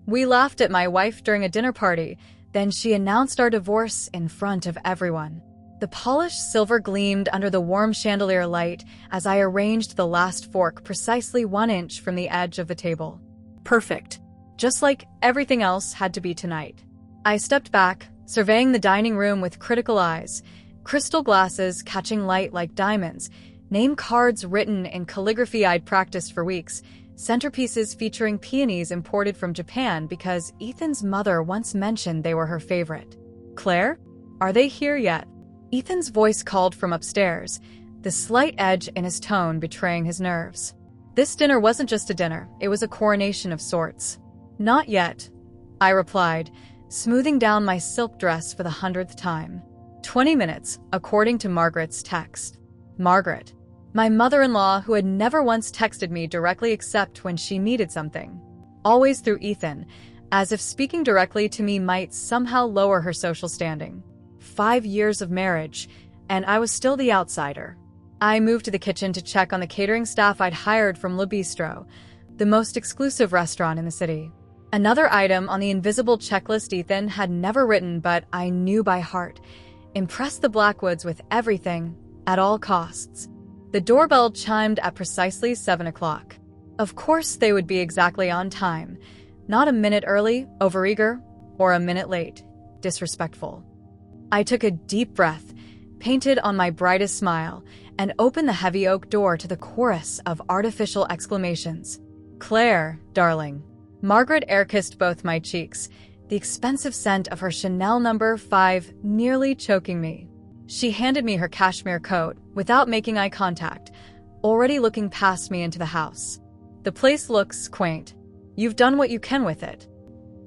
We laughed at my wife during a dinner party, then she announced our divorce in front of everyone. The polished silver gleamed under the warm chandelier light as I arranged the last fork precisely 1 inch from the edge of the table. Perfect. Just like everything else had to be tonight. I stepped back, surveying the dining room with critical eyes, crystal glasses catching light like diamonds, name cards written in calligraphy I'd practiced for weeks, centerpieces featuring peonies imported from Japan because Ethan's mother once mentioned they were her favorite. Claire? Are they here yet? Ethan's voice called from upstairs, the slight edge in his tone betraying his nerves. This dinner wasn't just a dinner, it was a coronation of sorts. Not yet, I replied, smoothing down my silk dress for the 100th time. 20 minutes, according to Margaret's text. Margaret, my mother-in-law who had never once texted me directly except when she needed something. Always through Ethan, as if speaking directly to me might somehow lower her social standing. 5 years of marriage, and I was still the outsider. I moved to the kitchen to check on the catering staff I'd hired from Le Bistro, the most exclusive restaurant in the city. Another item on the invisible checklist Ethan had never written but I knew by heart. Impress the Blackwoods with everything, at all costs. The doorbell chimed at precisely 7 o'clock. Of course they would be exactly on time. Not a minute early, overeager, or a minute late, disrespectful. I took a deep breath, painted on my brightest smile, and opened the heavy oak door to the chorus of artificial exclamations. Claire, darling. Margaret air-kissed both my cheeks, the expensive scent of her Chanel No. 5 nearly choking me. She handed me her cashmere coat without making eye contact, already looking past me into the house. The place looks quaint. You've done what you can with it.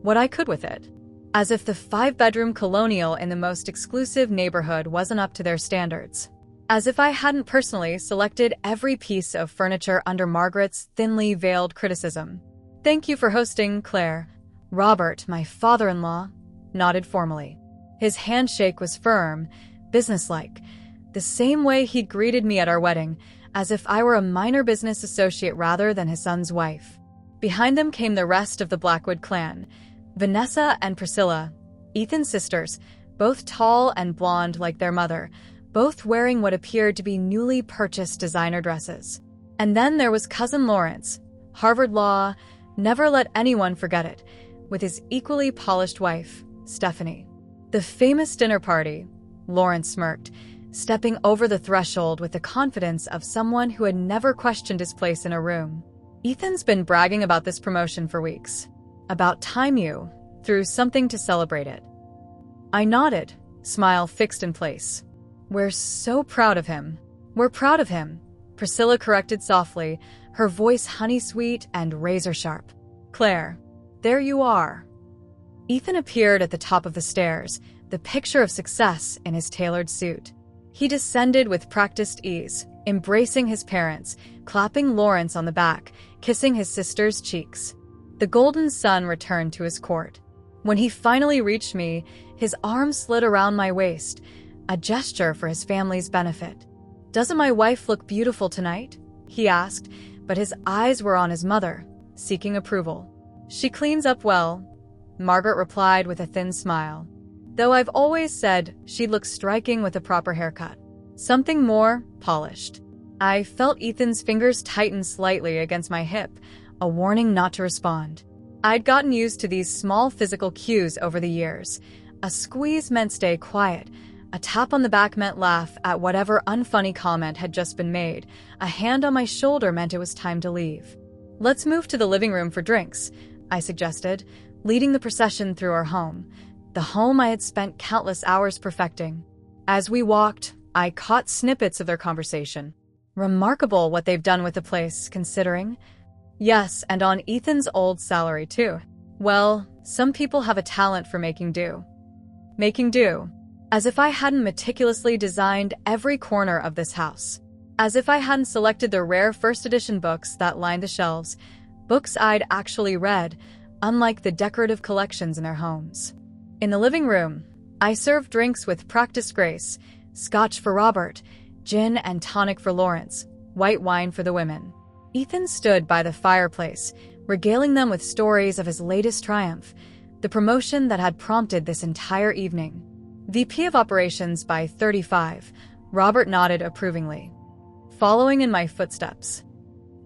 What I could with it. As if the 5-bedroom colonial in the most exclusive neighborhood wasn't up to their standards. As if I hadn't personally selected every piece of furniture under Margaret's thinly veiled criticism. Thank you for hosting, Claire. Robert, my father-in-law, nodded formally. His handshake was firm, businesslike, the same way he'd greeted me at our wedding, as if I were a minor business associate rather than his son's wife. Behind them came the rest of the Blackwood clan, Vanessa and Priscilla, Ethan's sisters, both tall and blonde like their mother, both wearing what appeared to be newly purchased designer dresses. And then there was cousin Lawrence, Harvard Law, never let anyone forget it, with his equally polished wife, Stephanie. The famous dinner party, Lawrence smirked, stepping over the threshold with the confidence of someone who had never questioned his place in a room. Ethan's been bragging about this promotion for weeks. About time you threw something to celebrate it. I nodded, smile fixed in place. We're so proud of him. We're proud of him, Priscilla corrected softly, her voice honey-sweet and razor-sharp. Claire, there you are. Ethan appeared at the top of the stairs, the picture of success in his tailored suit. He descended with practiced ease, embracing his parents, clapping Lawrence on the back, kissing his sister's cheeks. The golden sun returned to his court. When he finally reached me, his arm slid around my waist, a gesture for his family's benefit. Doesn't my wife look beautiful tonight? He asked, but his eyes were on his mother, seeking approval. She cleans up well, Margaret replied with a thin smile. Though I've always said she'd look striking with a proper haircut. Something more polished. I felt Ethan's fingers tighten slightly against my hip, a warning not to respond. I'd gotten used to these small physical cues over the years. A squeeze meant stay quiet. A tap on the back meant laugh at whatever unfunny comment had just been made. A hand on my shoulder meant it was time to leave. Let's move to the living room for drinks, I suggested, leading the procession through our home. The home I had spent countless hours perfecting. As we walked, I caught snippets of their conversation. Remarkable what they've done with the place, considering. Yes, and on Ethan's old salary, too. Well, some people have a talent for making do. Making do. As if I hadn't meticulously designed every corner of this house. As if I hadn't selected the rare first edition books that lined the shelves. Books I'd actually read, unlike the decorative collections in their homes. In the living room, I served drinks with practiced grace, scotch for Robert, gin and tonic for Lawrence, white wine for the women. Ethan stood by the fireplace, regaling them with stories of his latest triumph, the promotion that had prompted this entire evening. VP of Operations by 35, Robert nodded approvingly, following in my footsteps.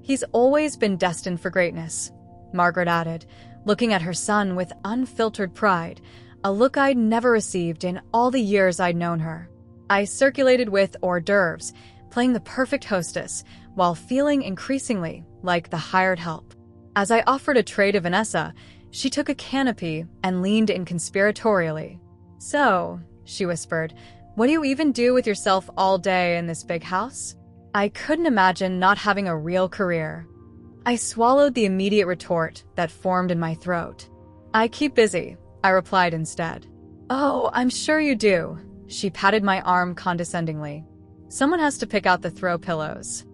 He's always been destined for greatness, Margaret added, looking at her son with unfiltered pride, a look I'd never received in all the years I'd known her. I circulated with hors d'oeuvres, playing the perfect hostess, while feeling increasingly like the hired help. As I offered a tray to Vanessa, she took a canopy and leaned in conspiratorially. "So," she whispered, "what do you even do with yourself all day in this big house?" I couldn't imagine not having a real career. I swallowed the immediate retort that formed in my throat. "I keep busy," I replied instead. "Oh, I'm sure you do." She patted my arm condescendingly. "Someone has to pick out the throw pillows."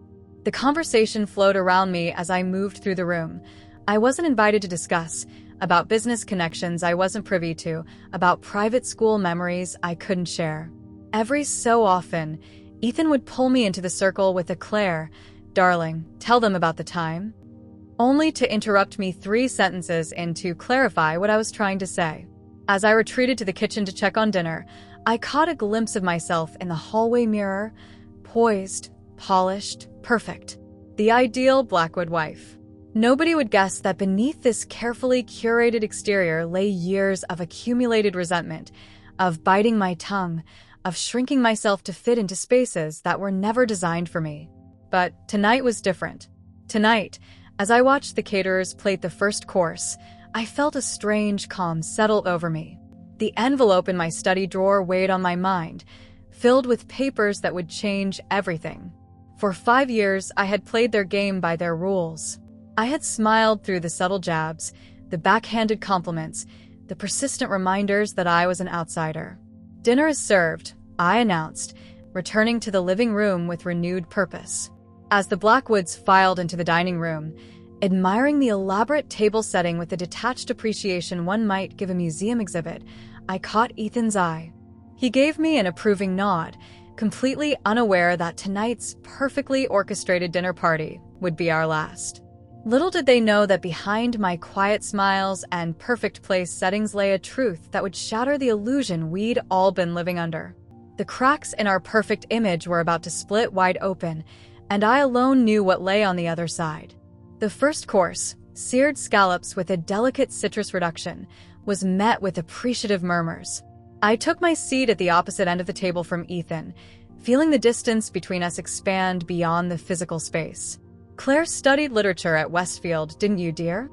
The conversation flowed around me as I moved through the room. I wasn't invited to discuss, about business connections I wasn't privy to, about private school memories I couldn't share. Every so often, Ethan would pull me into the circle with a "Claire, darling, tell them about the time," only to interrupt me 3 sentences in to clarify what I was trying to say. As I retreated to the kitchen to check on dinner, I caught a glimpse of myself in the hallway mirror, poised, polished, perfect. The ideal Blackwood wife. Nobody would guess that beneath this carefully curated exterior lay years of accumulated resentment, of biting my tongue, of shrinking myself to fit into spaces that were never designed for me. But tonight was different. Tonight, as I watched the caterers plate the first course, I felt a strange calm settle over me. The envelope in my study drawer weighed on my mind, filled with papers that would change everything. For 5 years, I had played their game by their rules. I had smiled through the subtle jabs, the backhanded compliments, the persistent reminders that I was an outsider. "Dinner is served," I announced, returning to the living room with renewed purpose. As the Blackwoods filed into the dining room, admiring the elaborate table setting with the detached appreciation one might give a museum exhibit, I caught Ethan's eye. He gave me an approving nod, completely unaware that tonight's perfectly orchestrated dinner party would be our last. Little did they know that behind my quiet smiles and perfect place settings lay a truth that would shatter the illusion we'd all been living under. The cracks in our perfect image were about to split wide open, and I alone knew what lay on the other side. The first course, seared scallops with a delicate citrus reduction, was met with appreciative murmurs. I took my seat at the opposite end of the table from Ethan, feeling the distance between us expand beyond the physical space. "Claire studied literature at Westfield, didn't you, dear?"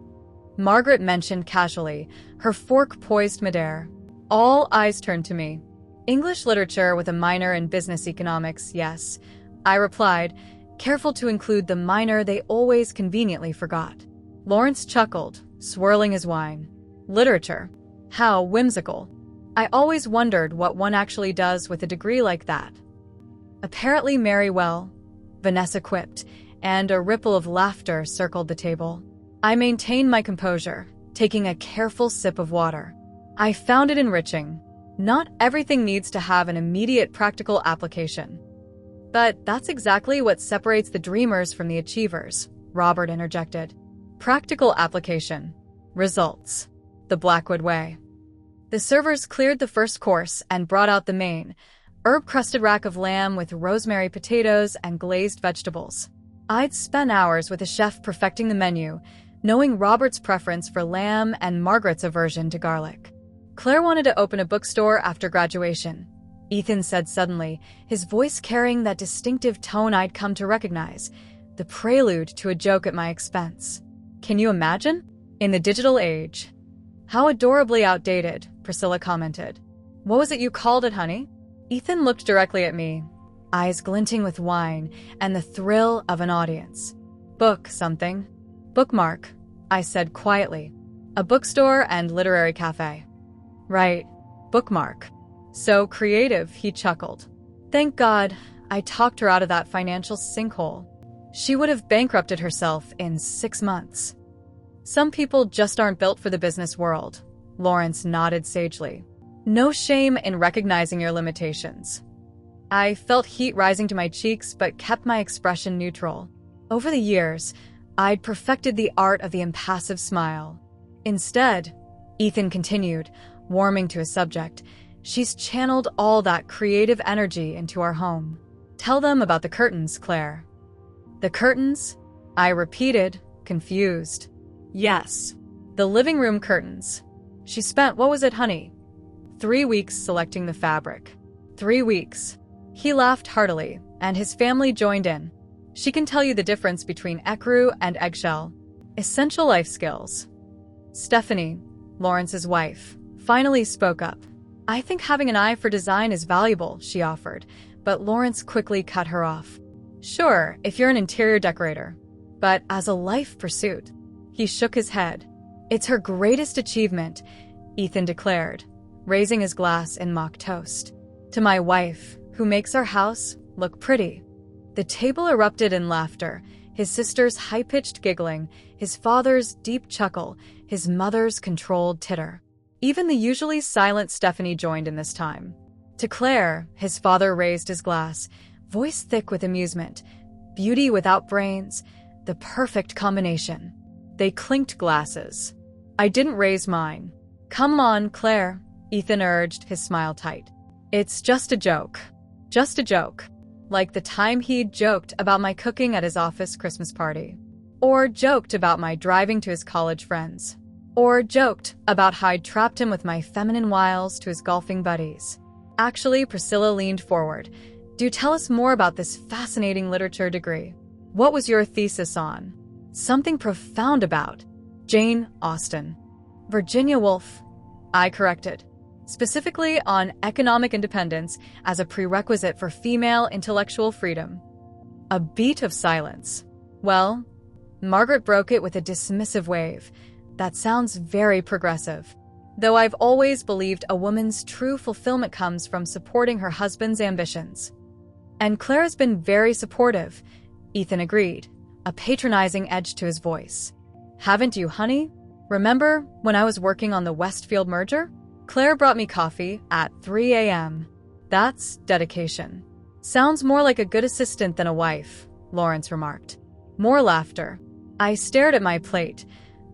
Margaret mentioned casually, her fork poised midair. All eyes turned to me. "English literature with a minor in business economics, yes," I replied, careful to include the minor they always conveniently forgot. Lawrence chuckled, swirling his wine. "Literature? How whimsical. I always wondered what one actually does with a degree like that." "Apparently marry well," Vanessa quipped, and a ripple of laughter circled the table. I maintained my composure, taking a careful sip of water. I found it enriching. Not everything needs to have an immediate practical application. "But that's exactly what separates the dreamers from the achievers," Robert interjected. "Practical application. Results. The Blackwood way." The servers cleared the first course and brought out the main, herb-crusted rack of lamb with rosemary potatoes and glazed vegetables. I'd spent hours with the chef perfecting the menu, knowing Robert's preference for lamb and Margaret's aversion to garlic. "Claire wanted to open a bookstore after graduation," Ethan said suddenly, his voice carrying that distinctive tone I'd come to recognize, the prelude to a joke at my expense. "Can you imagine? In the digital age." "How adorably outdated," Priscilla commented. "What was it you called it, honey?" Ethan looked directly at me, eyes glinting with wine and the thrill of an audience. "Book something." "Bookmark," I said quietly. "A bookstore and literary cafe." "Right, Bookmark. So creative," he chuckled. "Thank God I talked her out of that financial sinkhole. She would have bankrupted herself in 6 months." "Some people just aren't built for the business world," Lawrence nodded sagely. "No shame in recognizing your limitations." I felt heat rising to my cheeks but kept my expression neutral. Over the years, I'd perfected the art of the impassive smile. Instead, Ethan continued, warming to his subject, she's channeled all that creative energy into our home. Tell them about the curtains, Claire. The curtains? I repeated, confused. Yes, the living room curtains. She spent, what was it, honey? 3 weeks selecting the fabric. 3 weeks. He laughed heartily, and his family joined in. She can tell you the difference between ecru and eggshell. Essential life skills. Stephanie, Lawrence's wife, finally spoke up. I think having an eye for design is valuable, she offered, but Lawrence quickly cut her off. Sure, if you're an interior decorator, but as a life pursuit. He shook his head. It's her greatest achievement, Ethan declared, raising his glass in mock toast. To my wife, who makes our house look pretty. The table erupted in laughter, his sister's high-pitched giggling, his father's deep chuckle, his mother's controlled titter. Even the usually silent Stephanie joined in this time. To Claire, his father raised his glass, voice thick with amusement. Beauty without brains, the perfect combination. They clinked glasses. I didn't raise mine. Come on, Claire, Ethan urged, his smile tight. It's just a joke. Just a joke. Like the time he'd joked about my cooking at his office Christmas party. Or joked about my driving to his college friends. Or joked about how I'd trapped him with my feminine wiles to his golfing buddies. Actually, Priscilla leaned forward. Do tell us more about this fascinating literature degree. What was your thesis on? Something profound about Jane Austen. Virginia Woolf, I corrected. Specifically on economic independence as a prerequisite for female intellectual freedom. A beat of silence. Well, Margaret broke it with a dismissive wave. That sounds very progressive. Though I've always believed a woman's true fulfillment comes from supporting her husband's ambitions. And Claire's been very supportive, Ethan agreed, a patronizing edge to his voice. Haven't you, honey? Remember when I was working on the Westfield merger? Claire brought me coffee at 3 a.m. That's dedication. Sounds more like a good assistant than a wife, Lawrence remarked. More laughter. I stared at my plate,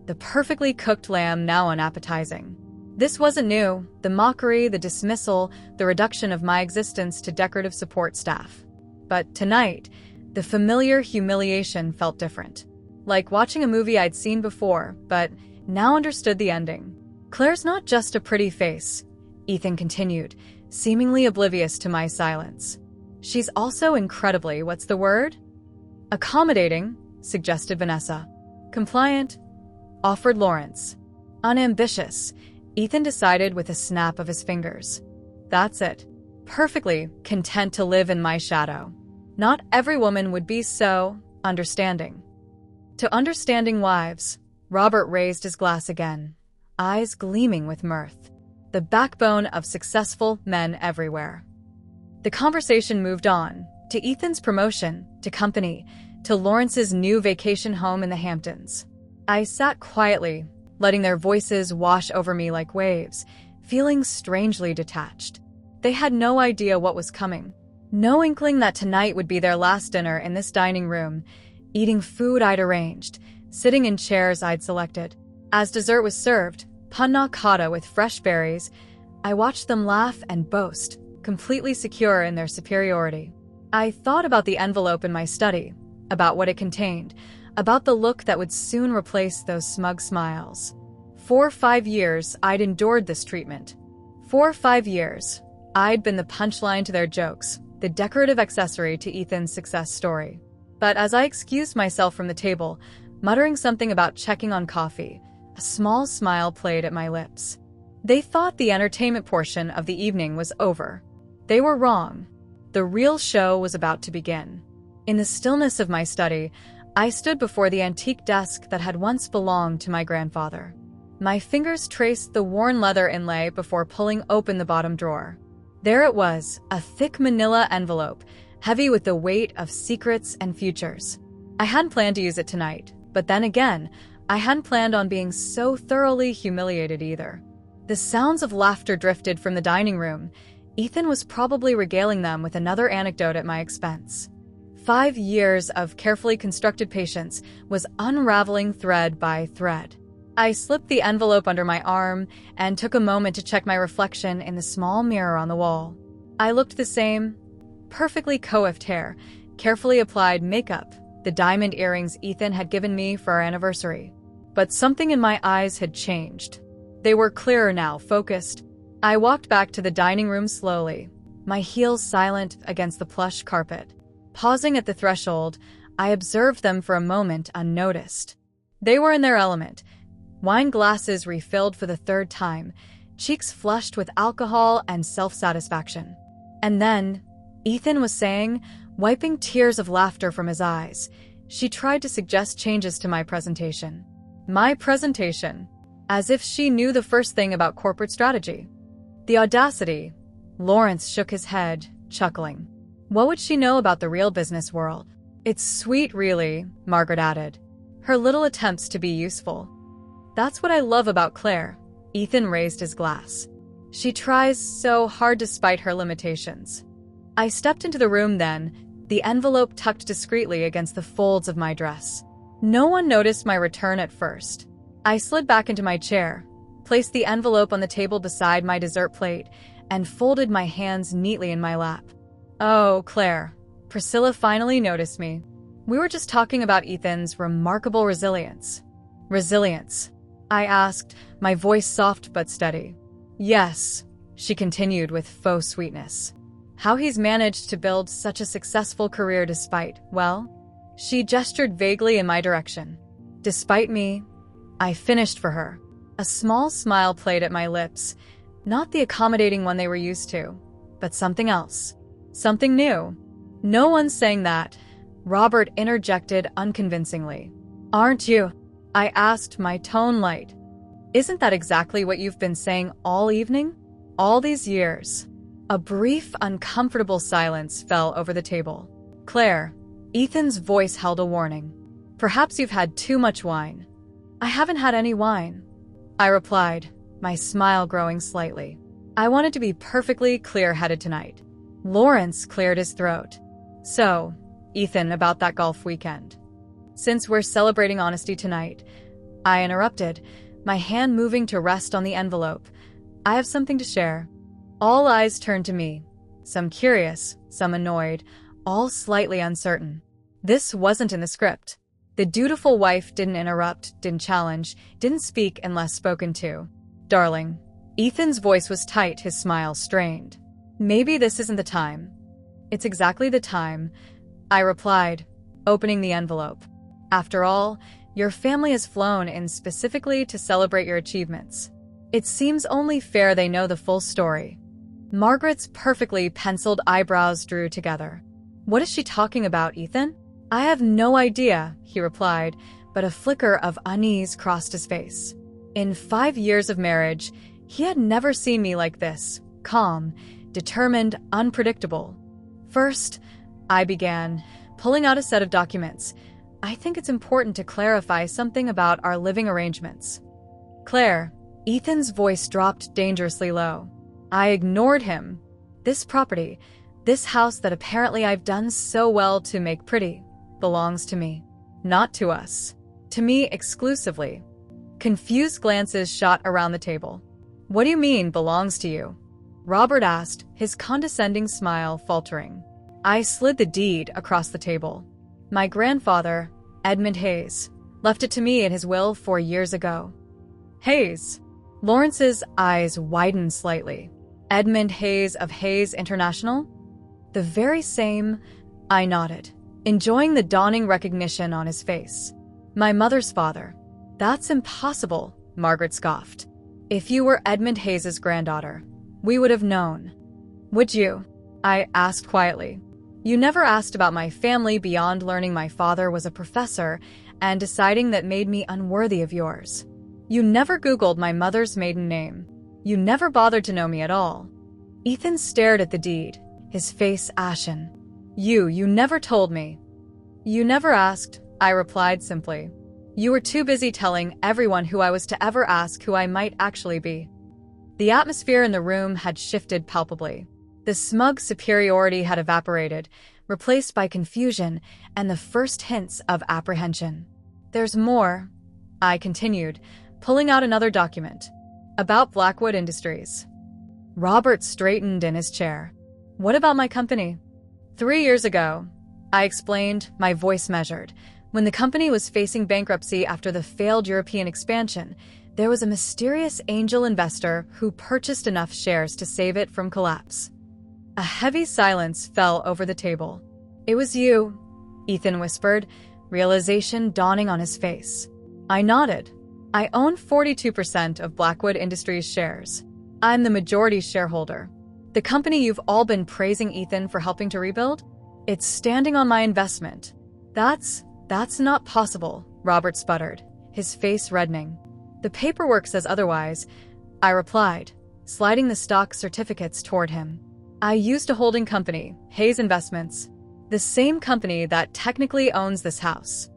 the perfectly cooked lamb now unappetizing. This wasn't new, the mockery, the dismissal, the reduction of my existence to decorative support staff. But tonight, the familiar humiliation felt different. Like watching a movie I'd seen before, but now understood the ending. Claire's not just a pretty face, Ethan continued, seemingly oblivious to my silence. She's also incredibly, what's the word? Accommodating, suggested Vanessa. Compliant, offered Lawrence. Unambitious, Ethan decided with a snap of his fingers. That's it. Perfectly content to live in my shadow. Not every woman would be so understanding. To understanding wives, Robert raised his glass again, eyes gleaming with mirth. The backbone of successful men everywhere. The conversation moved on, to Ethan's promotion, to company, to Lawrence's new vacation home in the Hamptons. I sat quietly, letting their voices wash over me like waves, feeling strangely detached. They had no idea what was coming. No inkling that tonight would be their last dinner in this dining room, eating food I'd arranged, sitting in chairs I'd selected. As dessert was served, panna cotta with fresh berries, I watched them laugh and boast, completely secure in their superiority. I thought about the envelope in my study, about what it contained, about the look that would soon replace those smug smiles. 4 or 5 years I'd endured this treatment. 4 or 5 years, I'd been the punchline to their jokes, the decorative accessory to Ethan's success story. But as I excused myself from the table, muttering something about checking on coffee, a small smile played at my lips. They thought the entertainment portion of the evening was over. They were wrong. The real show was about to begin. In the stillness of my study, I stood before the antique desk that had once belonged to my grandfather. My fingers traced the worn leather inlay before pulling open the bottom drawer. There it was, a thick manila envelope, heavy with the weight of secrets and futures. I hadn't planned to use it tonight, but then again, I hadn't planned on being so thoroughly humiliated either. The sounds of laughter drifted from the dining room. Ethan was probably regaling them with another anecdote at my expense. 5 years of carefully constructed patience was unraveling thread by thread. I slipped the envelope under my arm and took a moment to check my reflection in the small mirror on the wall. I looked the same, perfectly coiffed hair, carefully applied makeup, the diamond earrings Ethan had given me for our anniversary. But something in my eyes had changed. They were clearer now, focused. I walked back to the dining room slowly, my heels silent against the plush carpet. Pausing at the threshold, I observed them for a moment unnoticed. They were in their element. Wine glasses refilled for the third time, cheeks flushed with alcohol and self-satisfaction. And then, Ethan was saying, wiping tears of laughter from his eyes, she tried to suggest changes to my presentation. My presentation, as if she knew the first thing about corporate strategy. The audacity. Lawrence shook his head, chuckling. What would she know about the real business world? It's sweet, really, Margaret added, her little attempts to be useful. That's what I love about Claire. Ethan raised his glass. She tries so hard despite her limitations. I stepped into the room then, the envelope tucked discreetly against the folds of my dress. No one noticed my return at first. I slid back into my chair, placed the envelope on the table beside my dessert plate, and folded my hands neatly in my lap. Oh, Claire. Priscilla finally noticed me. We were just talking about Ethan's remarkable resilience. Resilience? I asked, my voice soft but steady. Yes, she continued with faux sweetness. How he's managed to build such a successful career despite, well, she gestured vaguely in my direction. Despite me, I finished for her. A small smile played at my lips, not the accommodating one they were used to, but something else. Something new. No one's saying that, Robert interjected unconvincingly. Aren't you? I asked, my tone light. Isn't that exactly what you've been saying all evening? All these years? A brief, uncomfortable silence fell over the table. Claire, Ethan's voice held a warning. Perhaps you've had too much wine. I haven't had any wine, I replied, my smile growing slightly. I wanted to be perfectly clear-headed tonight. Lawrence cleared his throat. So, Ethan, about that golf weekend. Since we're celebrating honesty tonight, I interrupted, my hand moving to rest on the envelope. I have something to share. All eyes turned to me, some curious, some annoyed, all slightly uncertain. This wasn't in the script. The dutiful wife didn't interrupt, didn't challenge, didn't speak unless spoken to. Darling. Ethan's voice was tight, his smile strained. Maybe this isn't the time. It's exactly the time, I replied, opening the envelope. After all, your family has flown in specifically to celebrate your achievements. It seems only fair they know the full story. Margaret's perfectly penciled eyebrows drew together. What is she talking about, Ethan? I have no idea, he replied, but a flicker of unease crossed his face. In 5 years of marriage, he had never seen me like this, calm, determined, unpredictable. First, I began, pulling out a set of documents. I think it's important to clarify something about our living arrangements. Claire, Ethan's voice dropped dangerously low. I ignored him. This property, this house that apparently I've done so well to make pretty, belongs to me. Not to us. To me exclusively. Confused glances shot around the table. What do you mean, belongs to you? Robert asked, his condescending smile faltering. I slid the deed across the table. My grandfather, Edmund Hayes, left it to me in his will 4 years ago. Hayes. Lawrence's eyes widened slightly. Edmund Hayes of Hayes International? The very same, I nodded, enjoying the dawning recognition on his face. My mother's father. That's impossible, Margaret scoffed. If you were Edmund Hayes's granddaughter, we would have known. Would you? I asked quietly. You never asked about my family beyond learning my father was a professor and deciding that made me unworthy of yours. You never Googled my mother's maiden name. You never bothered to know me at all. Ethan stared at the deed, his face ashen. You never told me. You never asked, I replied simply. You were too busy telling everyone who I was to ever ask who I might actually be. The atmosphere in the room had shifted palpably. The smug superiority had evaporated, replaced by confusion and the first hints of apprehension. "There's more," I continued, pulling out another document. "About Blackwood Industries." Robert straightened in his chair. "What about my company?" 3 years ago, I explained, my voice measured. When the company was facing bankruptcy after the failed European expansion, there was a mysterious angel investor who purchased enough shares to save it from collapse. A heavy silence fell over the table. "It was you," Ethan whispered, realization dawning on his face. I nodded. "I own 42% of Blackwood Industries shares. I'm the majority shareholder. The company you've all been praising Ethan for helping to rebuild? It's standing on my investment." That's not possible," Robert sputtered, his face reddening. "The paperwork says otherwise," I replied, sliding the stock certificates toward him. "I used a holding company, Hayes Investments, the same company that technically owns this house."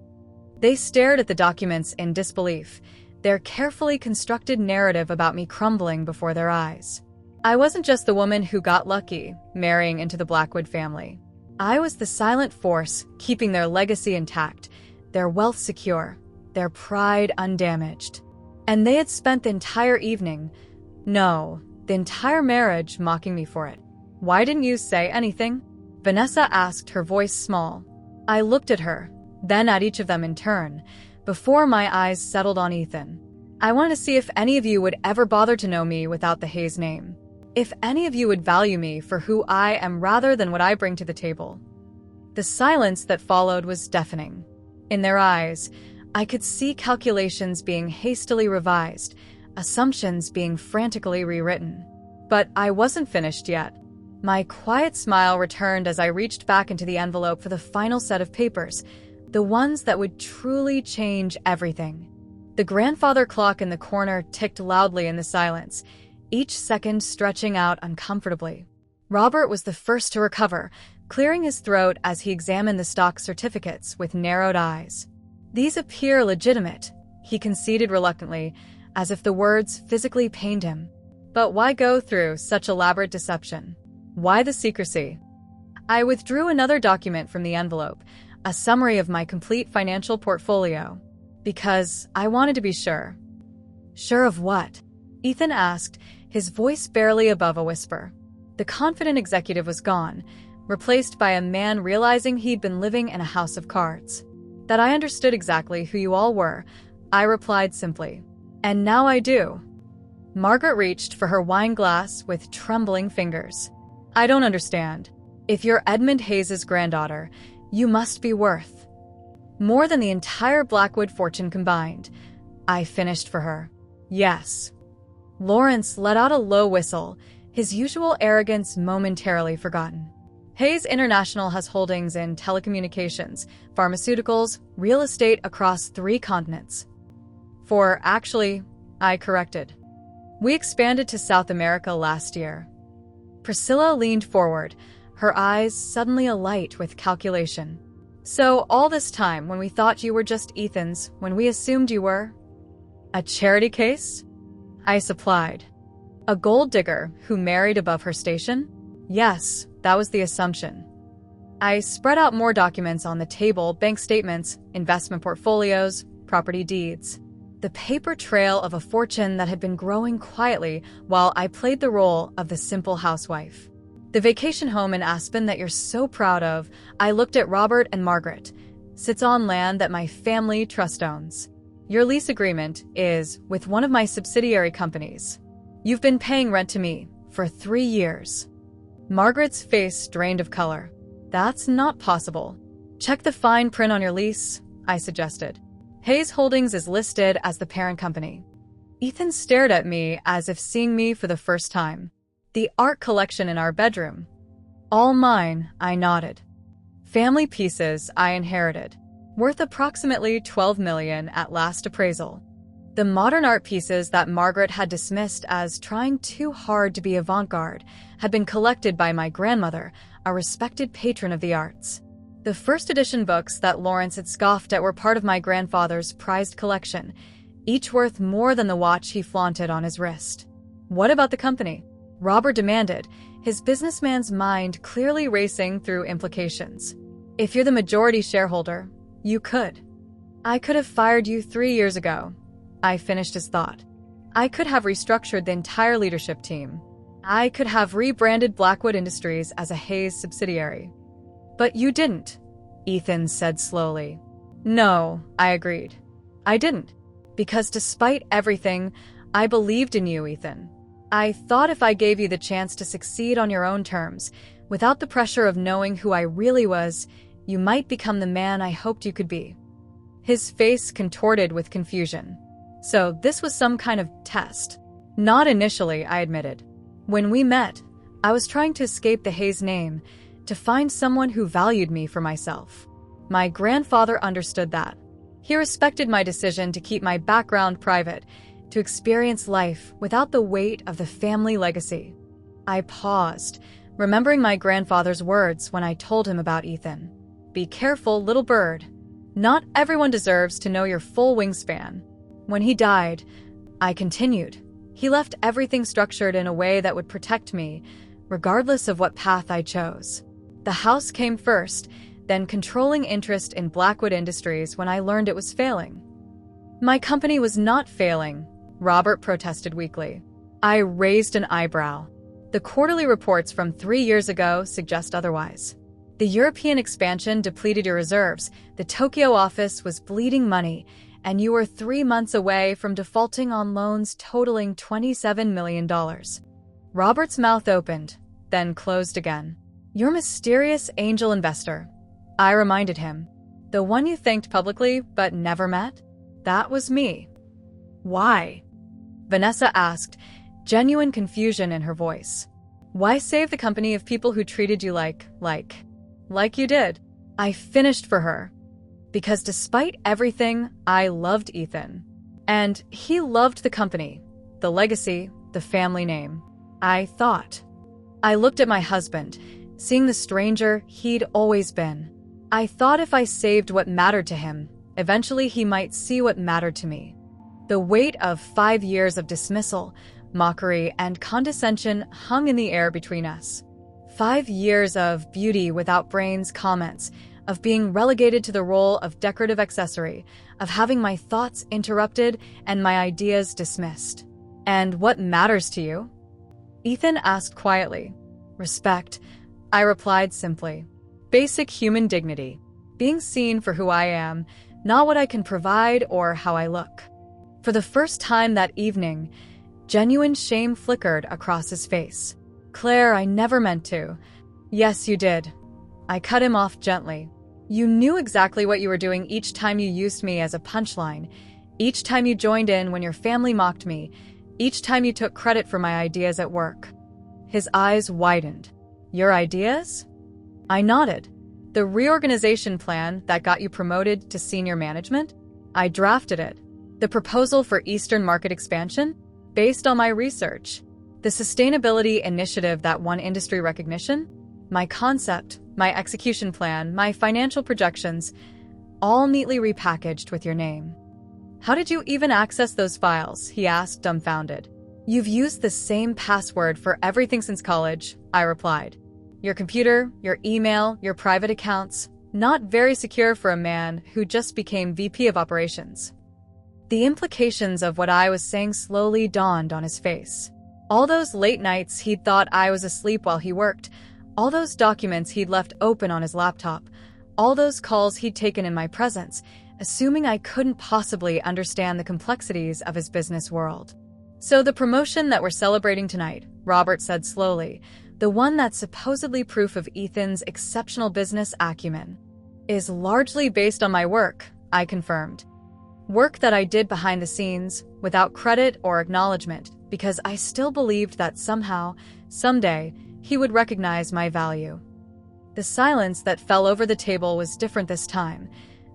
They stared at the documents in disbelief, their carefully constructed narrative about me crumbling before their eyes. I wasn't just the woman who got lucky, marrying into the Blackwood family. I was the silent force keeping their legacy intact, their wealth secure, their pride undamaged. And they had spent the entire evening, no, the entire marriage mocking me for it. "Why didn't you say anything?" Vanessa asked, her voice small. I looked at her, then at each of them in turn, before my eyes settled on Ethan. I wanted to see if any of you would ever bother to know me without the Hayes name. If any of you would value me for who I am rather than what I bring to the table. The silence that followed was deafening. In their eyes, I could see calculations being hastily revised, assumptions being frantically rewritten. But I wasn't finished yet. My quiet smile returned as I reached back into the envelope for the final set of papers, the ones that would truly change everything. The grandfather clock in the corner ticked loudly in the silence, each second stretching out uncomfortably. Robert was the first to recover, clearing his throat as he examined the stock certificates with narrowed eyes. "These appear legitimate," he conceded reluctantly, as if the words physically pained him. "But why go through such elaborate deception? Why the secrecy?" I withdrew another document from the envelope, a summary of my complete financial portfolio. Because I wanted to be sure. "Sure of what?" Ethan asked, his voice barely above a whisper. The confident executive was gone, replaced by a man realizing he'd been living in a house of cards. "That I understood exactly who you all were," I replied simply. "And now I do." Margaret reached for her wine glass with trembling fingers. "I don't understand. If you're Edmund Hayes' granddaughter, you must be worth more than the entire Blackwood fortune combined," I finished for her. "Yes." Lawrence let out a low whistle, his usual arrogance momentarily forgotten. "Hayes International has holdings in telecommunications, pharmaceuticals, real estate across 3 continents. Actually, I corrected. We expanded to South America last year." Priscilla leaned forward, her eyes suddenly alight with calculation. "So all this time when we thought you were just Ethan's, when we assumed you were a charity case?" I supplied. "A gold digger who married above her station?" "Yes, that was the assumption." I spread out more documents on the table, bank statements, investment portfolios, property deeds. The paper trail of a fortune that had been growing quietly while I played the role of the simple housewife. "The vacation home in Aspen that you're so proud of," I looked at Robert and Margaret, "sits on land that my family trust owns. Your lease agreement is with one of my subsidiary companies. You've been paying rent to me for 3 years." Margaret's face drained of color. "That's not possible." "Check the fine print on your lease," I suggested. "Hayes Holdings is listed as the parent company." Ethan stared at me as if seeing me for the first time. "The art collection in our bedroom." "All mine," I nodded. "Family pieces I inherited, worth approximately $12 million at last appraisal." The modern art pieces that Margaret had dismissed as trying too hard to be avant-garde had been collected by my grandmother, a respected patron of the arts. The first edition books that Lawrence had scoffed at were part of my grandfather's prized collection, each worth more than the watch he flaunted on his wrist. "What about the company?" Robert demanded, his businessman's mind clearly racing through implications. If you're the majority shareholder, you could. I could have fired you 3 years ago. I finished his thought. I could have restructured the entire leadership team. I could have rebranded Blackwood Industries as a Hayes subsidiary. But you didn't, Ethan said slowly. No, I agreed. I didn't. Because despite everything, I believed in you, Ethan. I thought if I gave you the chance to succeed on your own terms, without the pressure of knowing who I really was, you might become the man I hoped you could be. His face contorted with confusion. So this was some kind of test. Not initially, I admitted. When we met, I was trying to escape the Hayes name, to find someone who valued me for myself. My grandfather understood that. He respected my decision to keep my background private, to experience life without the weight of the family legacy. I paused, remembering my grandfather's words when I told him about Ethan. Be careful, little bird. Not everyone deserves to know your full wingspan. When he died, I continued. He left everything structured in a way that would protect me, regardless of what path I chose. The house came first, then controlling interest in Blackwood Industries when I learned it was failing. My company was not failing, Robert protested weakly. I raised an eyebrow. The quarterly reports from 3 years ago suggest otherwise. The European expansion depleted your reserves, the Tokyo office was bleeding money, and you were 3 months away from defaulting on loans totaling $27 million. Robert's mouth opened, then closed again. Your mysterious angel investor, I reminded him. The one you thanked publicly but never met? That was me. Why? Vanessa asked, genuine confusion in her voice. Why save the company of people who treated you like you did? I finished for her. Because despite everything, I loved Ethan. And he loved the company, the legacy, the family name. I thought. I looked at my husband, seeing the stranger he'd always been. I thought if I saved what mattered to him, eventually he might see what mattered to me. The weight of 5 years of dismissal, mockery, and condescension hung in the air between us. 5 years of beauty without brains comments, of being relegated to the role of decorative accessory, of having my thoughts interrupted and my ideas dismissed. And what matters to you? Ethan asked quietly. Respect, I replied simply. Basic human dignity. Being seen for who I am, not what I can provide or how I look. For the first time that evening, genuine shame flickered across his face. Claire, I never meant to. Yes, you did. I cut him off gently. You knew exactly what you were doing each time you used me as a punchline, each time you joined in when your family mocked me, each time you took credit for my ideas at work. His eyes widened. Your ideas? I nodded. The reorganization plan that got you promoted to senior management? I drafted it. The proposal for Eastern market expansion? Based on my research. The sustainability initiative that won industry recognition? My concept, my execution plan, my financial projections, all neatly repackaged with your name. How did you even access those files? He asked, dumbfounded. You've used the same password for everything since college, I replied. Your computer, your email, your private accounts, not very secure for a man who just became VP of operations. The implications of what I was saying slowly dawned on his face. All those late nights he'd thought I was asleep while he worked, all those documents he'd left open on his laptop, all those calls he'd taken in my presence, assuming I couldn't possibly understand the complexities of his business world. So the promotion that we're celebrating tonight, Robert said slowly, the one that's supposedly proof of Ethan's exceptional business acumen, is largely based on my work, I confirmed. Work that I did behind the scenes, without credit or acknowledgement, because I still believed that somehow, someday, he would recognize my value. The silence that fell over the table was different this time,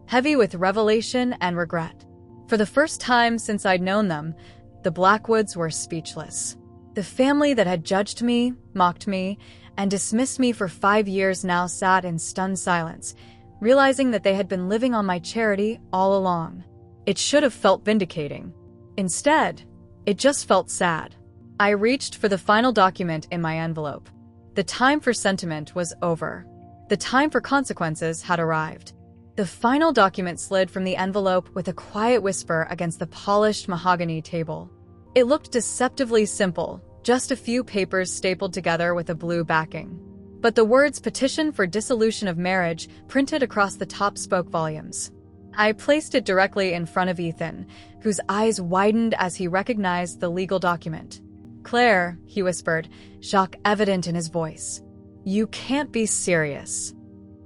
heavy with revelation and regret. For the first time since I'd known them, the Blackwoods were speechless. The family that had judged me, mocked me, and dismissed me for 5 years now sat in stunned silence, realizing that they had been living on my charity all along. It should have felt vindicating. Instead, it just felt sad. I reached for the final document in my envelope. The time for sentiment was over. The time for consequences had arrived. The final document slid from the envelope with a quiet whisper against the polished mahogany table. It looked deceptively simple, just a few papers stapled together with a blue backing. But the words "Petition for Dissolution of Marriage" printed across the top spoke volumes. I placed it directly in front of Ethan, whose eyes widened as he recognized the legal document. "Claire," he whispered, shock evident in his voice. "You can't be serious."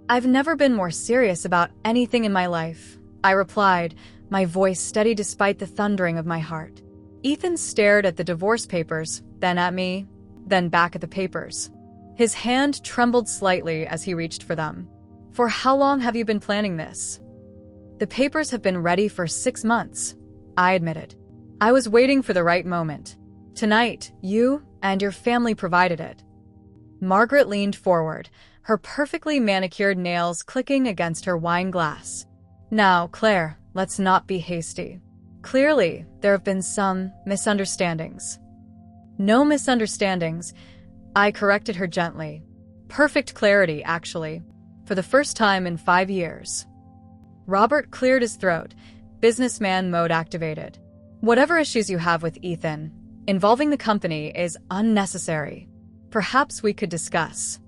"I've never been more serious about anything in my life," I replied, my voice steady despite the thundering of my heart. Ethan stared at the divorce papers, then at me, then back at the papers. His hand trembled slightly as he reached for them. "For how long have you been planning this?" "The papers have been ready for 6 months," I admitted. "I was waiting for the right moment. Tonight, you and your family provided it." Margaret leaned forward, her perfectly manicured nails clicking against her wine glass. "Now, Claire, let's not be hasty. Clearly, there have been some misunderstandings." "No misunderstandings," I corrected her gently. "Perfect clarity, actually, for the first time in 5 years." Robert cleared his throat, businessman mode activated. "Whatever issues you have with Ethan, involving the company is unnecessary. Perhaps we could discuss."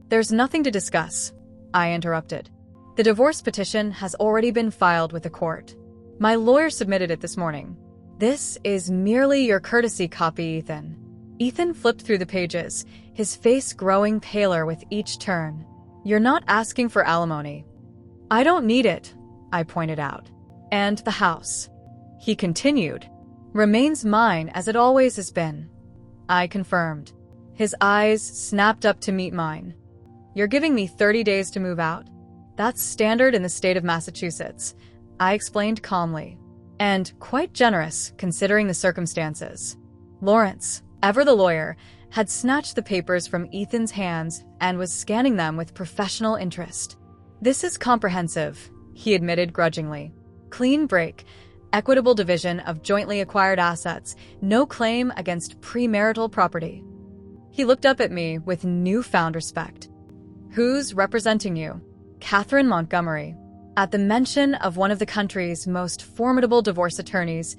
"There's nothing to discuss," I interrupted. "The divorce petition has already been filed with the court. My lawyer submitted it this morning. This is merely your courtesy copy, Ethan." Ethan flipped through the pages, his face growing paler with each turn. "You're not asking for alimony." "I don't need it," I pointed out. "And the house," he continued, "remains mine as it always has been." I confirmed. His eyes snapped up to meet mine. "You're giving me 30 days to move out? That's standard in the state of Massachusetts," I explained calmly. "And quite generous, considering the circumstances." Lawrence, ever the lawyer, had snatched the papers from Ethan's hands and was scanning them with professional interest. "This is comprehensive," he admitted grudgingly. "Clean break, equitable division of jointly acquired assets, no claim against premarital property." He looked up at me with newfound respect. "Who's representing you?" "Catherine Montgomery." At the mention of one of the country's most formidable divorce attorneys,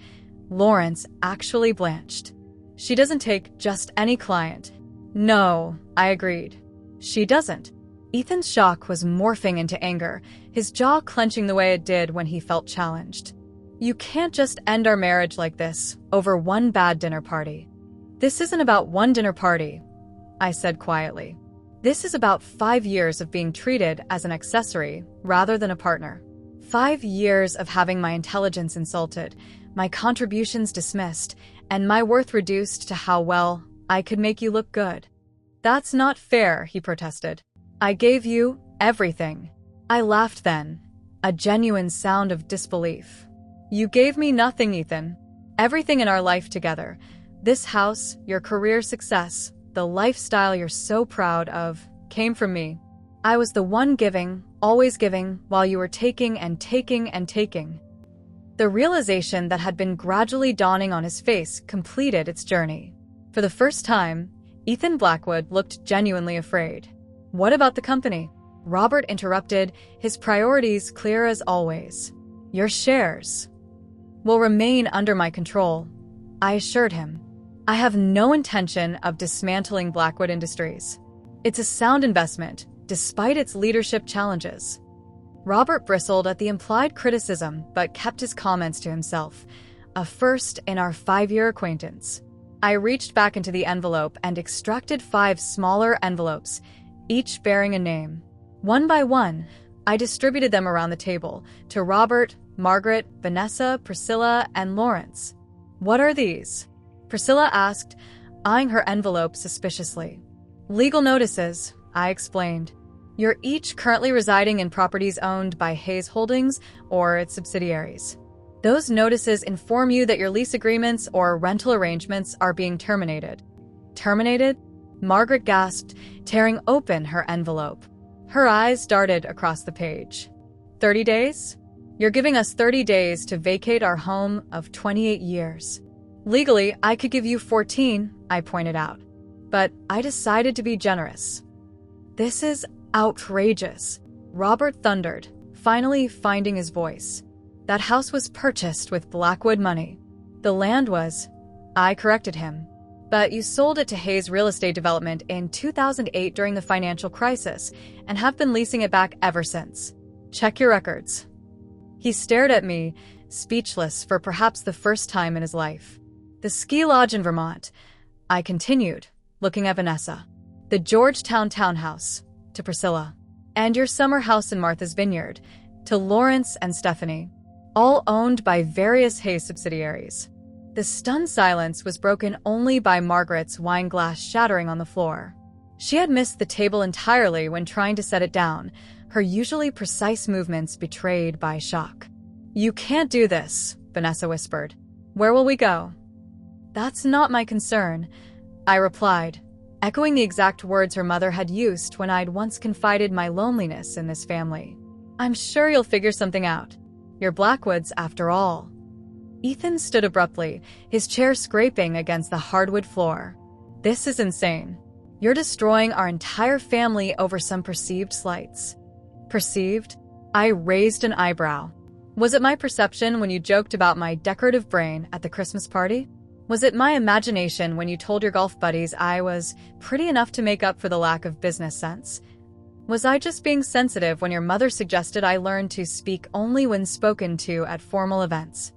Lawrence actually blanched. "She doesn't take just any client." "No," I agreed. "She doesn't." Ethan's shock was morphing into anger, his jaw clenching the way it did when he felt challenged. "You can't just end our marriage like this, over one bad dinner party." "This isn't about one dinner party," I said quietly. "This is about 5 years of being treated as an accessory rather than a partner. 5 years of having my intelligence insulted, my contributions dismissed, and my worth reduced to how well I could make you look good." "That's not fair," he protested. "I gave you everything." I laughed then, a genuine sound of disbelief. "You gave me nothing, Ethan. Everything in our life together. This house, your career success, the lifestyle you're so proud of, came from me. I was the one giving, always giving, while you were taking and taking and taking." The realization that had been gradually dawning on his face completed its journey. For the first time, Ethan Blackwood looked genuinely afraid. "What about the company?" Robert interrupted, his priorities clear as always. "Your shares will remain under my control," I assured him. "I have no intention of dismantling Blackwood Industries. It's a sound investment, despite its leadership challenges." Robert bristled at the implied criticism but kept his comments to himself, a first in our 5-year acquaintance. I reached back into the envelope and extracted 5 smaller envelopes, each bearing a name. One by one, I distributed them around the table, to Robert, Margaret, Vanessa, Priscilla, and Lawrence. "What are these?" Priscilla asked, eyeing her envelope suspiciously. "Legal notices," I explained. "You're each currently residing in properties owned by Hayes Holdings or its subsidiaries. Those notices inform you that your lease agreements or rental arrangements are being terminated." "Terminated?" Margaret gasped, tearing open her envelope. Her eyes darted across the page. 30 days? You're giving us 30 days to vacate our home of 28 years. Legally, I could give you 14, I pointed out. But I decided to be generous. This is outrageous, Robert thundered, finally finding his voice. That house was purchased with Blackwood money. The land was. I corrected him. But you sold it to Hayes Real Estate Development in 2008 during the financial crisis and have been leasing it back ever since. Check your records. He stared at me, speechless for perhaps the first time in his life. The ski lodge in Vermont, I continued, looking at Vanessa. The Georgetown townhouse, to Priscilla. And your summer house in Martha's Vineyard, to Lawrence and Stephanie. All owned by various Hayes subsidiaries. The stunned silence was broken only by Margaret's wine glass shattering on the floor. She had missed the table entirely when trying to set it down, her usually precise movements betrayed by shock. You can't do this, Vanessa whispered. Where will we go? That's not my concern, I replied, echoing the exact words her mother had used when I'd once confided my loneliness in this family. I'm sure you'll figure something out. You're Blackwoods, after all. Ethan stood abruptly, his chair scraping against the hardwood floor. This is insane. You're destroying our entire family over some perceived slights. Perceived? I raised an eyebrow. Was it my perception when you joked about my decorative brain at the Christmas party? Was it my imagination when you told your golf buddies I was pretty enough to make up for the lack of business sense? Was I just being sensitive when your mother suggested I learn to speak only when spoken to at formal events?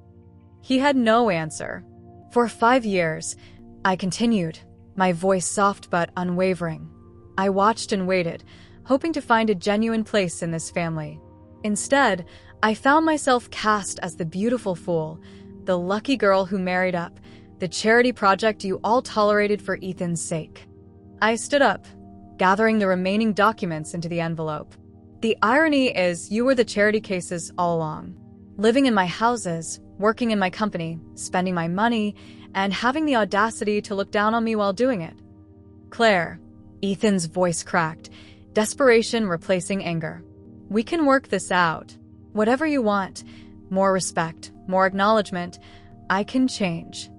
He had no answer. For 5 years, I continued, my voice soft but unwavering. I watched and waited, hoping to find a genuine place in this family. Instead, I found myself cast as the beautiful fool, the lucky girl who married up, the charity project you all tolerated for Ethan's sake. I stood up, gathering the remaining documents into the envelope. The irony is you were the charity cases all along. Living in my houses, working in my company, spending my money, and having the audacity to look down on me while doing it. Claire, Ethan's voice cracked, desperation replacing anger. We can work this out. Whatever you want. More respect, more acknowledgement. I can change.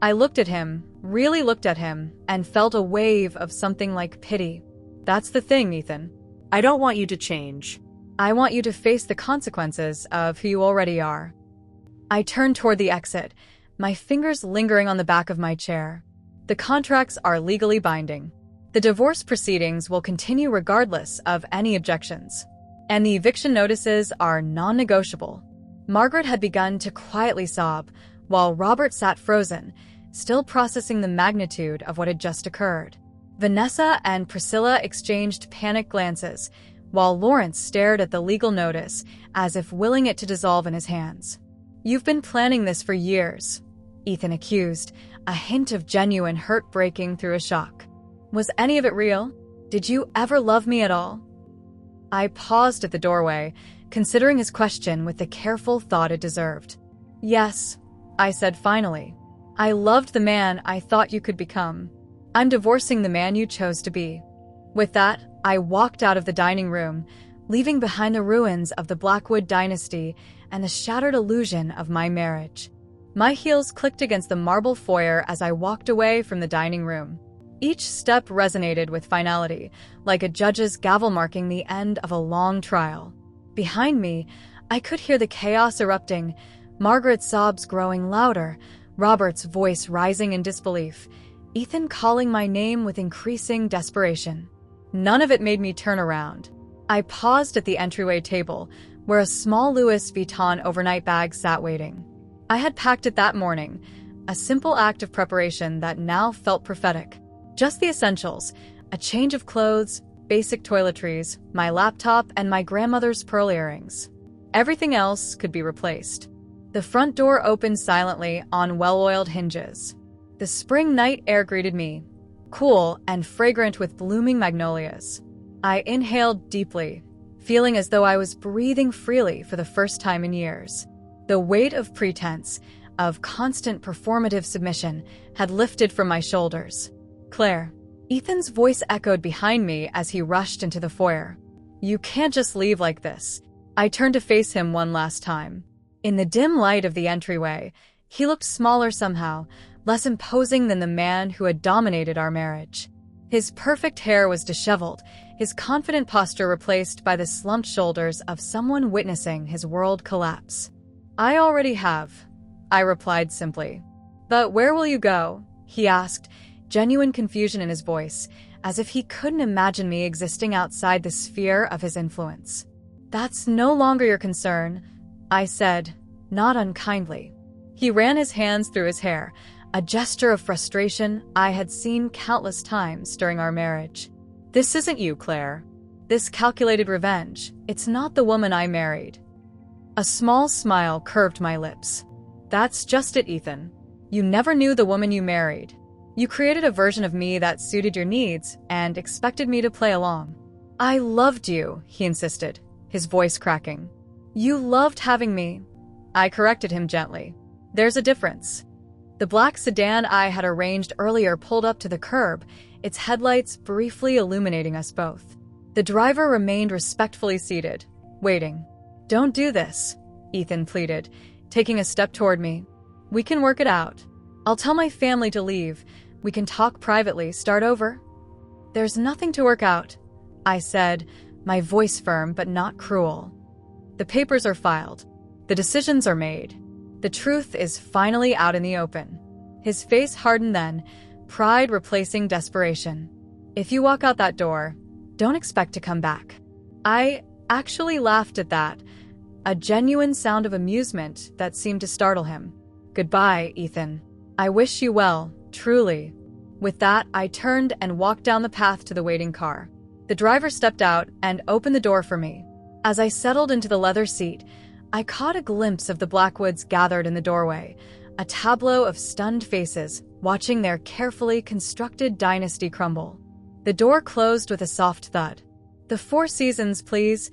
I looked at him, really looked at him, and felt a wave of something like pity. That's the thing, Ethan. I don't want you to change. I want you to face the consequences of who you already are. I turned toward the exit, my fingers lingering on the back of my chair. The contracts are legally binding. The divorce proceedings will continue regardless of any objections. And the eviction notices are non-negotiable. Margaret had begun to quietly sob, while Robert sat frozen, still processing the magnitude of what had just occurred. Vanessa and Priscilla exchanged panicked glances, while Lawrence stared at the legal notice as if willing it to dissolve in his hands. You've been planning this for years, Ethan accused, a hint of genuine hurt breaking through a shock. Was any of it real? Did you ever love me at all? I paused at the doorway, considering his question with the careful thought it deserved. Yes, I said finally. I loved the man I thought you could become. I'm divorcing the man you chose to be. With that, I walked out of the dining room, leaving behind the ruins of the Blackwood dynasty and the shattered illusion of my marriage. My heels clicked against the marble foyer as I walked away from the dining room. Each step resonated with finality, like a judge's gavel marking the end of a long trial. Behind me, I could hear the chaos erupting, Margaret's sobs growing louder, Robert's voice rising in disbelief, Ethan calling my name with increasing desperation. None of it made me turn around. I paused at the entryway table, where a small Louis Vuitton overnight bag sat waiting. I had packed it that morning, a simple act of preparation that now felt prophetic. Just the essentials, a change of clothes, basic toiletries, my laptop, and my grandmother's pearl earrings. Everything else could be replaced. The front door opened silently on well-oiled hinges. The spring night air greeted me, cool and fragrant with blooming magnolias. I inhaled deeply, feeling as though I was breathing freely for the first time in years. The weight of pretense, of constant performative submission, had lifted from my shoulders. Claire. Ethan's voice echoed behind me as he rushed into the foyer. You can't just leave like this. I turned to face him one last time. In the dim light of the entryway, He looked smaller somehow, less imposing than the man who had dominated our marriage. His perfect hair was disheveled, his confident posture replaced by the slumped shoulders of someone witnessing his world collapse. "I already have," I replied simply. "But where will you go?" he asked, genuine confusion in his voice, as if he couldn't imagine me existing outside the sphere of his influence. "That's no longer your concern," I said, not unkindly. He ran his hands through his hair, a gesture of frustration I had seen countless times during our marriage. "This isn't you, Claire. This calculated revenge, it's not the woman I married." A small smile curved my lips. "That's just it, Ethan. You never knew the woman you married. You created a version of me that suited your needs and expected me to play along." "I loved you," he insisted, his voice cracking. "You loved having me." I corrected him gently. "There's a difference." The black sedan I had arranged earlier pulled up to the curb, its headlights briefly illuminating us both. The driver remained respectfully seated, waiting. "Don't do this," Ethan pleaded, taking a step toward me. "We can work it out. I'll tell my family to leave. We can talk privately, start over." "There's nothing to work out," I said, my voice firm but not cruel. "The papers are filed. The decisions are made. The truth is finally out in the open." His face hardened then, pride replacing desperation. "If you walk out that door, don't expect to come back." I actually laughed at that, a genuine sound of amusement that seemed to startle him. "Goodbye, Ethan. I wish you well, truly." With that, I turned and walked down the path to the waiting car. The driver stepped out and opened the door for me. As I settled into the leather seat, I caught a glimpse of the Blackwoods gathered in the doorway, a tableau of stunned faces watching their carefully constructed dynasty crumble. The door closed with a soft thud. "The Four Seasons, please,"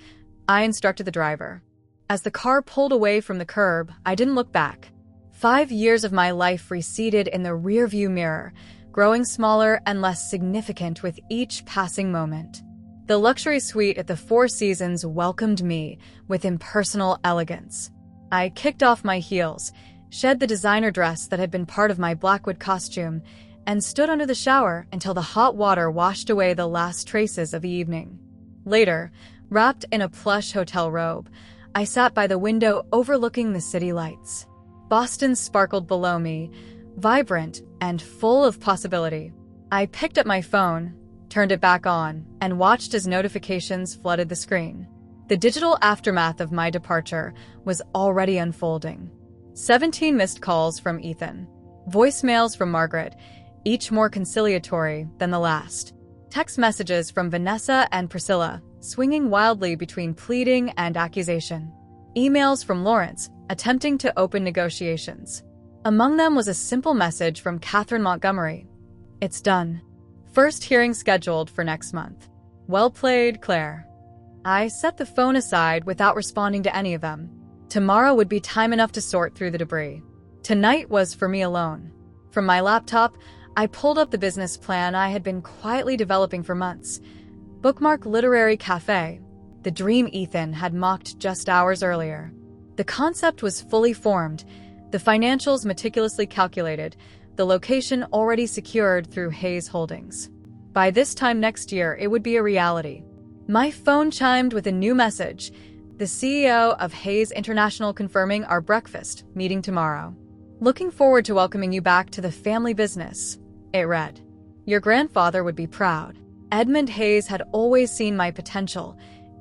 I instructed the driver. As the car pulled away from the curb, I didn't look back. 5 years of my life receded in the rearview mirror, growing smaller and less significant with each passing moment. The luxury suite at the Four Seasons welcomed me with impersonal elegance. I kicked off my heels, shed the designer dress that had been part of my Blackwood costume, and stood under the shower until the hot water washed away the last traces of the evening. Later, wrapped in a plush hotel robe, I sat by the window overlooking the city lights. Boston sparkled below me, vibrant and full of possibility. I picked up my phone, turned it back on, and watched as notifications flooded the screen. The digital aftermath of my departure was already unfolding. 17 missed calls from Ethan. Voicemails from Margaret, each more conciliatory than the last. Text messages from Vanessa and Priscilla, swinging wildly between pleading and accusation. Emails from Lawrence, attempting to open negotiations. Among them was a simple message from Catherine Montgomery. "It's done. First hearing scheduled for next month. Well played, Claire." I set the phone aside without responding to any of them. Tomorrow would be time enough to sort through the debris. Tonight was for me alone. From my laptop, I pulled up the business plan I had been quietly developing for months. Bookmark Literary Cafe, the dream Ethan had mocked just hours earlier. The concept was fully formed, the financials meticulously calculated, the location already secured through Hayes Holdings. By this time next year, it would be a reality. My phone chimed with a new message. The CEO of Hayes International confirming our breakfast meeting tomorrow. "Looking forward to welcoming you back to the family business," it read. "Your grandfather would be proud." Edmund Hayes had always seen my potential,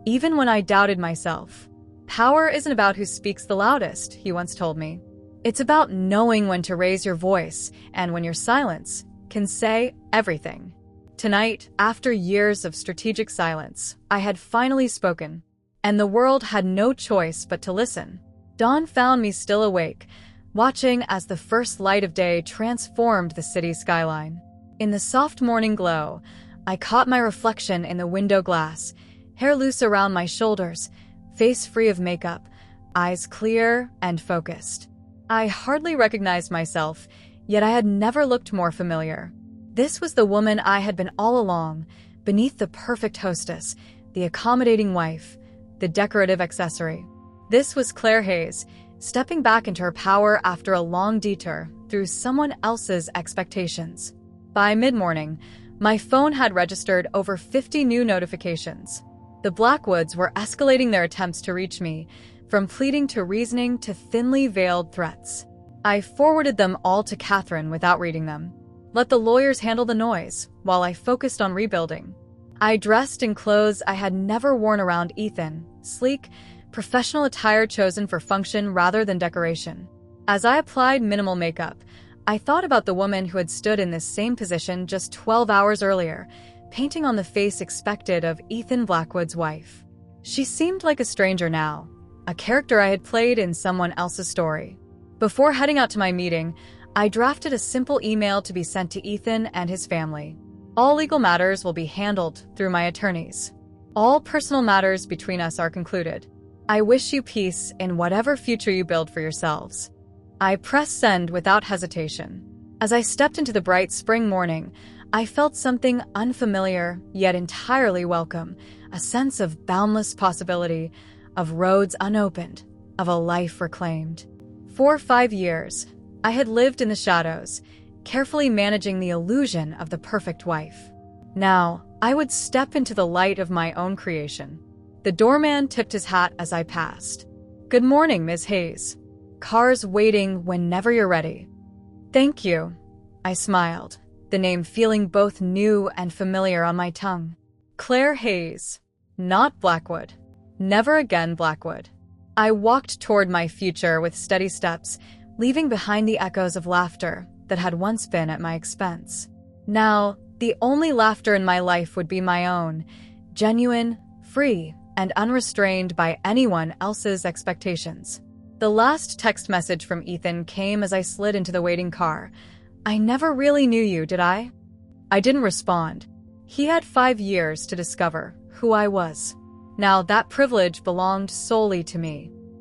even when I doubted myself. "Power isn't about who speaks the loudest," he once told me. "It's about knowing when to raise your voice and when your silence can say everything." Tonight, after years of strategic silence, I had finally spoken, and the world had no choice but to listen. Dawn found me still awake, watching as the first light of day transformed the city skyline. In the soft morning glow, I caught my reflection in the window glass, hair loose around my shoulders, face free of makeup, eyes clear and focused. I hardly recognized myself, yet I had never looked more familiar. This was the woman I had been all along, beneath the perfect hostess, the accommodating wife, the decorative accessory. This was Claire Hayes, stepping back into her power after a long detour through someone else's expectations. By mid-morning, my phone had registered over 50 new notifications. The Blackwoods were escalating their attempts to reach me, from pleading to reasoning to thinly veiled threats. I forwarded them all to Catherine without reading them. Let the lawyers handle the noise, while I focused on rebuilding. I dressed in clothes I had never worn around Ethan, sleek, professional attire chosen for function rather than decoration. As I applied minimal makeup, I thought about the woman who had stood in this same position just 12 hours earlier, painting on the face expected of Ethan Blackwood's wife. She seemed like a stranger now, a character I had played in someone else's story. Before heading out to my meeting, I drafted a simple email to be sent to Ethan and his family. All legal matters will be handled through my attorneys. All personal matters between us are concluded. I wish you peace in whatever future you build for yourselves. I pressed send without hesitation. As I stepped into the bright spring morning, I felt something unfamiliar yet entirely welcome, a sense of boundless possibility, of roads unopened, of a life reclaimed. For 5 years, I had lived in the shadows, carefully managing the illusion of the perfect wife. Now, I would step into the light of my own creation. The doorman tipped his hat as I passed. "Good morning, Ms. Hayes. Cars waiting whenever you're ready." "Thank you," I smiled, the name feeling both new and familiar on my tongue. Claire Hayes. Not Blackwood. Never again Blackwood. I walked toward my future with steady steps, leaving behind the echoes of laughter that had once been at my expense. Now, the only laughter in my life would be my own, genuine, free, and unrestrained by anyone else's expectations. The last text message from Ethan came as I slid into the waiting car. "I never really knew you, did I?" I didn't respond. He had 5 years to discover who I was. Now that privilege belonged solely to me.